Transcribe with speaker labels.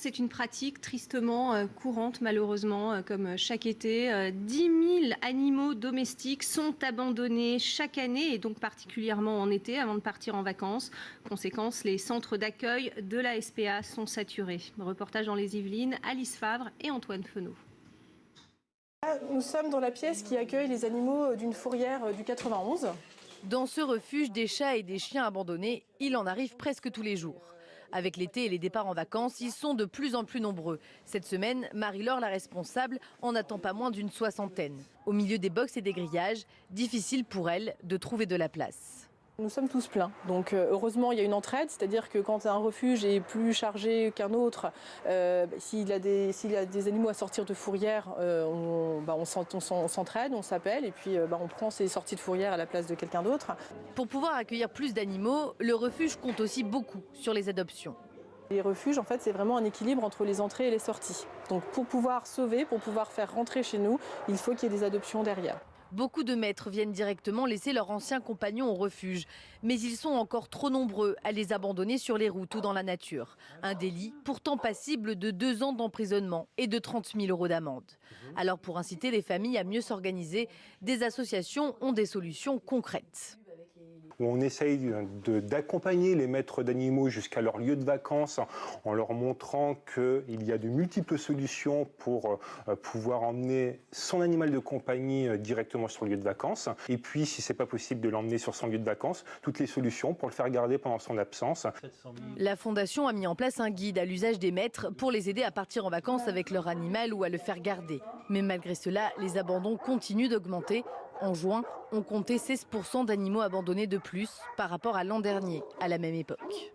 Speaker 1: C'est une pratique tristement courante, malheureusement, comme chaque été. 10 000 animaux domestiques sont abandonnés chaque année, et donc particulièrement en été, avant de partir en vacances. Conséquence, les centres d'accueil de la SPA sont saturés. Reportage dans les Yvelines, Alice Favre et Antoine Fenot.
Speaker 2: Nous sommes dans la pièce qui accueille les animaux d'une fourrière du 91.
Speaker 3: Dans ce refuge, des chats et des chiens abandonnés, il en arrive presque tous les jours. Avec l'été et les départs en vacances, ils sont de plus en plus nombreux. Cette semaine, Marie-Laure, la responsable, en attend pas moins d'une 60aine. Au milieu des box et des grillages, difficile pour elle de trouver de la place.
Speaker 2: Nous sommes tous pleins, donc heureusement il y a une entraide, c'est-à-dire que quand un refuge est plus chargé qu'un autre, s'il y a des animaux à sortir de fourrière, on s'entraide, on s'appelle et puis on prend ces sorties de fourrière à la place de quelqu'un d'autre.
Speaker 3: Pour pouvoir accueillir plus d'animaux, le refuge compte aussi beaucoup sur les adoptions.
Speaker 2: Les refuges, en fait, c'est vraiment un équilibre entre les entrées et les sorties. Donc pour pouvoir sauver, pour pouvoir faire rentrer chez nous, il faut qu'il y ait des adoptions derrière.
Speaker 3: Beaucoup de maîtres viennent directement laisser leurs anciens compagnons au refuge. Mais ils sont encore trop nombreux à les abandonner sur les routes ou dans la nature. Un délit pourtant passible de 2 ans d'emprisonnement et de 30 000 € d'amende. Alors pour inciter les familles à mieux s'organiser, des associations ont des solutions concrètes.
Speaker 4: On essaye d'accompagner les maîtres d'animaux jusqu'à leur lieu de vacances en leur montrant qu'il y a de multiples solutions pour pouvoir emmener son animal de compagnie directement sur le lieu de vacances. Et puis, si ce n'est pas possible de l'emmener sur son lieu de vacances, toutes les solutions pour le faire garder pendant son absence.
Speaker 3: La Fondation a mis en place un guide à l'usage des maîtres pour les aider à partir en vacances avec leur animal ou à le faire garder. Mais malgré cela, les abandons continuent d'augmenter. En juin, on comptait 16% d'animaux abandonnés de plus par rapport à l'an dernier, à la même époque.